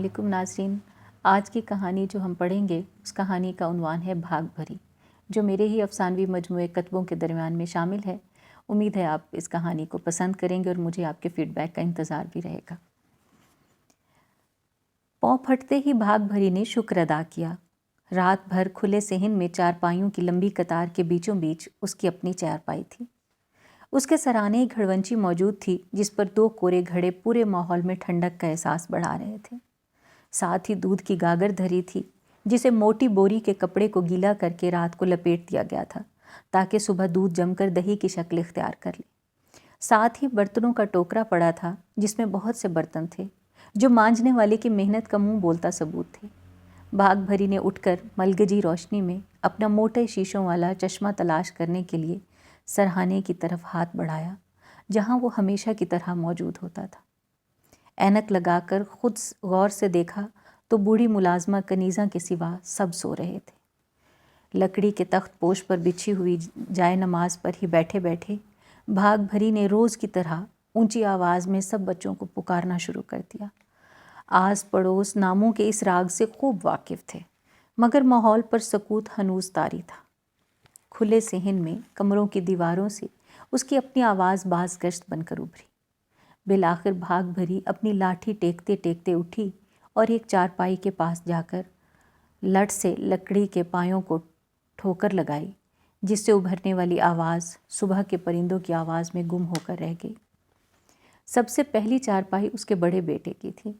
अस्सलाम नाज़रीन। आज की कहानी जो हम पढ़ेंगे उस कहानी का उन्वान है भाग भरी, जो मेरे ही अफ़सानवी मजमूए कतबों के दरमियान में शामिल है। उम्मीद है आप इस कहानी को पसंद करेंगे और मुझे आपके फ़ीडबैक का इंतज़ार भी रहेगा। पाँव फटते ही भाग भरी ने शुक्र अदा किया। रात भर खुले सेहन में चारपाइयों की लंबी कतार के बीचों बीच उसकी अपनी चारपाई थी। उसके सराहने एक घड़वंची मौजूद थी जिस पर 2 कोरे घड़े पूरे माहौल में ठंडक का एहसास बढ़ा रहे थे। साथ ही दूध की गागर धरी थी जिसे मोटी बोरी के कपड़े को गीला करके रात को लपेट दिया गया था ताकि सुबह दूध जमकर दही की शक्ल इख्तियार कर ले। साथ ही बर्तनों का टोकरा पड़ा था जिसमें बहुत से बर्तन थे जो मांजने वाले की मेहनत का मुंह बोलता सबूत थे। भाग भरी ने उठकर मलगजी रोशनी में अपना मोटे शीशों वाला चश्मा तलाश करने के लिए सरहाने की तरफ हाथ बढ़ाया जहां वो हमेशा की तरह मौजूद होता था। ऐनक लगाकर खुद गौर से देखा तो बूढ़ी मुलाजमा कनीज़ा के सिवा सब सो रहे थे। लकड़ी के तख्त पोश पर बिछी हुई जाए नमाज पर ही बैठे बैठे भाग भरी ने रोज़ की तरह ऊंची आवाज़ में सब बच्चों को पुकारना शुरू कर दिया। आस पड़ोस नामों के इस राग से खूब वाकिफ़ थे, मगर माहौल पर सकूत हनूज तारी था। खुले सेहन में कमरों की दीवारों से उसकी अपनी आवाज़ बाज गश्त बनकर उभरी। बिलाखिर भाग भरी अपनी लाठी टेकते टेकते उठी और एक चारपाई के पास जाकर लट से लकड़ी के पायों को ठोकर लगाई, जिससे उभरने वाली आवाज़ सुबह के परिंदों की आवाज़ में गुम होकर रह गई। सबसे पहली चारपाई उसके बड़े बेटे की थी।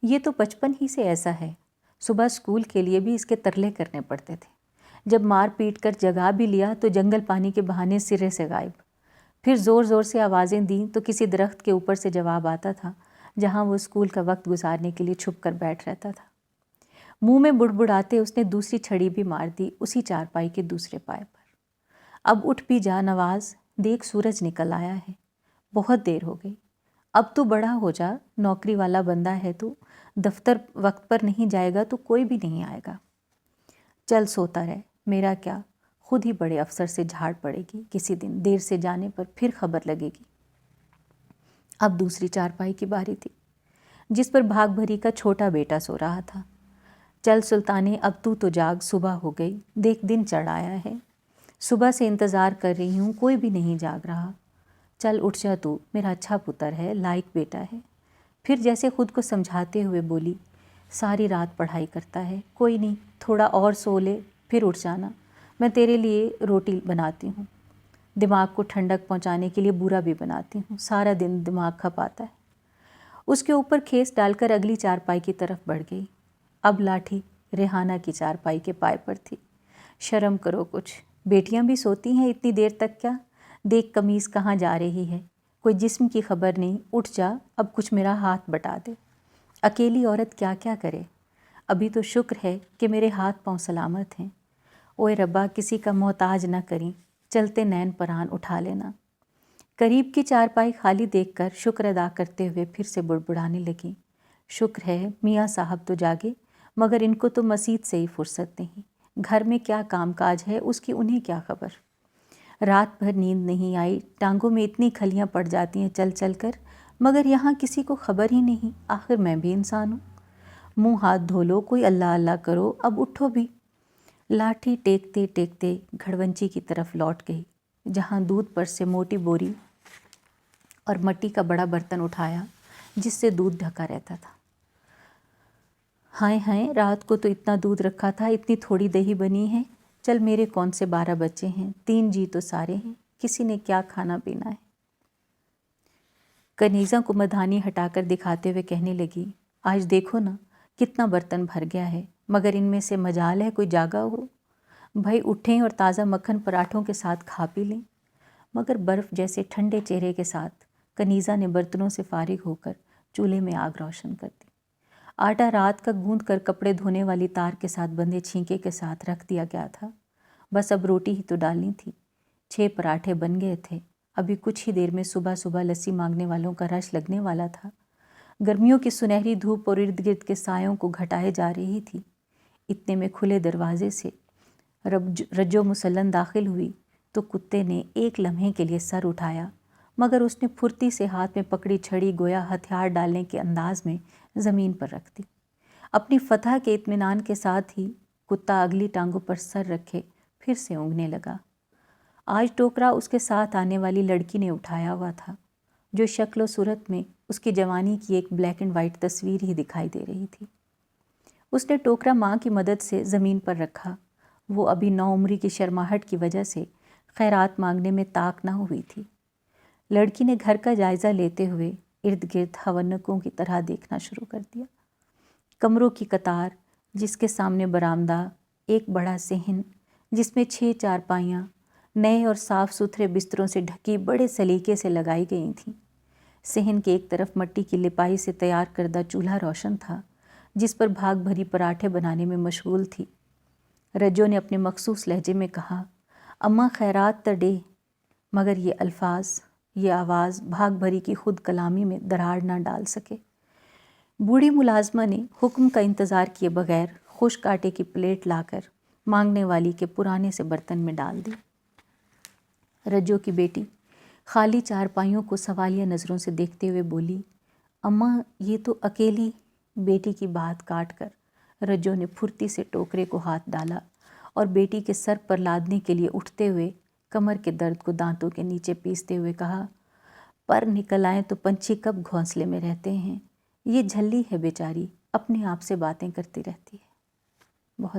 ये तो बचपन ही से ऐसा है। सुबह स्कूल के लिए भी इसके तरले करने पड़ते थे। जब मार पीट कर जगा भी लिया तो जंगल पानी के बहाने सिरे से गायब। फिर ज़ोर ज़ोर से आवाज़ें दी तो किसी दरख्त के ऊपर से जवाब आता था जहाँ वो स्कूल का वक्त गुजारने के लिए छुप कर बैठ रहता था। मुंह में बुड़बुड़ाते उसने दूसरी छड़ी भी मार दी उसी चारपाई के दूसरे पाए पर। अब उठ भी जा नवाज, देख सूरज निकल आया है, बहुत देर हो गई। अब तू बड़ा हो जा, नौकरी वाला बंदा है तू, दफ्तर वक्त पर नहीं जाएगा तो कोई भी नहीं आएगा। चल सोता रह, मेरा क्या, खुद ही बड़े अफसर से झाड़ पड़ेगी किसी दिन, देर से जाने पर फिर खबर लगेगी। अब दूसरी चारपाई की बारी थी जिस पर भाग भरी का छोटा बेटा सो रहा था। चल सुल्ताने, अब तू तो जाग, सुबह हो गई, देख दिन चढ़ आया है। सुबह से इंतज़ार कर रही हूँ, कोई भी नहीं जाग रहा। चल उठ जा तू, मेरा अच्छा पुत्र है, लायक बेटा है। फिर जैसे खुद को समझाते हुए बोली, सारी रात पढ़ाई करता है, कोई नहीं, थोड़ा और सो ले फिर उठ जाना, मैं तेरे लिए रोटी बनाती हूँ, दिमाग को ठंडक पहुँचाने के लिए बूरा भी बनाती हूँ, सारा दिन दिमाग खपाता है। उसके ऊपर खेस डालकर अगली चारपाई की तरफ बढ़ गई। अब लाठी रेहाना की चारपाई के पाए पर थी। शर्म करो कुछ, बेटियां भी सोती हैं इतनी देर तक क्या? देख कमीज़ कहाँ जा रही है, कोई जिस्म की खबर नहीं, उठ जा, अब कुछ मेरा हाथ बटा दे। अकेली औरत क्या क्या करे, अभी तो शुक्र है कि मेरे हाथ पांव सलामत हैं। ओए रब्बा, किसी का मोहताज न करी, चलते नैन परान उठा लेना। करीब की चारपाई खाली देखकर शुक्र अदा करते हुए फिर से बुड़बुड़ाने लगी। शुक्र है मियाँ साहब तो जागे, मगर इनको तो मसीद से ही फुर्सत नहीं। घर में क्या कामकाज है उसकी उन्हें क्या खबर। रात भर नींद नहीं आई, टांगों में इतनी खलियाँ पड़ जाती हैं चल चल कर, मगर यहाँ किसी को खबर ही नहीं। आखिर मैं भी इंसान हूँ। मुँह हाथ धो लो, कोई अल्लाह अल्लाह करो, अब उठो भी। लाठी टेकते टेकते घड़वंची की तरफ लौट गई जहाँ दूध पर से मोटी बोरी और मिट्टी का बड़ा बर्तन उठाया जिससे दूध ढका रहता था। हाय हाय, रात को तो इतना दूध रखा था, इतनी थोड़ी दही बनी है। चल, मेरे कौन से 12 बच्चे हैं, 3 जी तो सारे हैं, किसी ने क्या खाना पीना है। कनीज़ा को मधानी हटाकर दिखाते हुए कहने लगी, आज देखो ना कितना बर्तन भर गया है, मगर इनमें से मजाल है कोई जागा हो। भाई उठें और ताज़ा मक्खन पराठों के साथ खा पी लें। मगर बर्फ़ जैसे ठंडे चेहरे के साथ कनीज़ा ने बर्तनों से फारिग होकर चूल्हे में आग रोशन कर दी। आटा रात का गूंद कर कपड़े धोने वाली तार के साथ बंधे छींके के साथ रख दिया गया था। बस अब रोटी ही तो डालनी थी। 6 पराठे बन गए थे। अभी कुछ ही देर में सुबह सुबह लस्सी मांगने वालों का रश लगने वाला था। गर्मियों की सुनहरी धूप और इर्द गिर्द के सायों को घटाए जा रही थी। इतने में खुले दरवाजे से रज्जो मुसल्लन दाखिल हुई तो कुत्ते ने एक लम्हे के लिए सर उठाया, मगर उसने फुर्ती से हाथ में पकड़ी छड़ी गोया हथियार डालने के अंदाज में ज़मीन पर रख दी। اپنی فتح کے اطمینان کے ساتھ ہی کتا اگلی ٹانگوں پر سر رکھے پھر سے اونگنے لگا۔ آج ٹوکرا اس کے ساتھ آنے والی لڑکی نے اٹھایا ہوا تھا، جو شکل و صورت میں اس کی جوانی کی ایک بلیک اینڈ وائٹ تصویر ہی دکھائی دے رہی تھی۔ اس نے ٹوکرا ماں کی مدد سے زمین پر رکھا۔ وہ ابھی نوعمری کی شرماہٹ کی وجہ سے خیرات مانگنے میں طاق نہ ہوئی تھی۔ لڑکی نے گھر کا جائزہ لیتے ہوئے ارد گرد حونکوں کی طرح دیکھنا شروع کر دیا۔ کمروں کی قطار، جس کے سامنے برآمدہ، ایک بڑا صحن جس میں 6 چارپائیاں نئے اور صاف ستھرے بستروں سے ڈھکی بڑے سلیقے سے لگائی گئی تھیں۔ صحن کے ایک طرف مٹی کی لپائی سے تیار کردہ چولہا روشن تھا، جس پر بھاگ بھری پراٹھے بنانے میں مشغول تھی۔ رجو نے اپنے مخصوص لہجے میں کہا، اماں خیرات تڈے، مگر یہ الفاظ، یہ آواز بھاگ بھری کی خود کلامی میں دراڑ نہ ڈال سکے۔ بوڑھی ملازمہ نے حکم کا انتظار کیے بغیر خشک آٹے کی پلیٹ لا کر مانگنے والی کے پرانے سے برتن میں ڈال دی۔ رجو کی بیٹی خالی چارپائیوں کو سوالیہ نظروں سے دیکھتے ہوئے بولی، اماں یہ تو اکیلی۔ بیٹی کی بات کاٹ کر رجو نے پھرتی سے ٹوکرے کو ہاتھ ڈالا اور بیٹی کے سر پر لادنے کے لیے اٹھتے ہوئے کمر کے درد کو دانتوں کے نیچے پیستے ہوئے کہا، پر نکل آئیں تو پنچھی کب گھونسلے میں رہتے ہیں، یہ جھلی ہے بیچاری، اپنے آپ سے باتیں کرتی رہتی ہے۔ بہت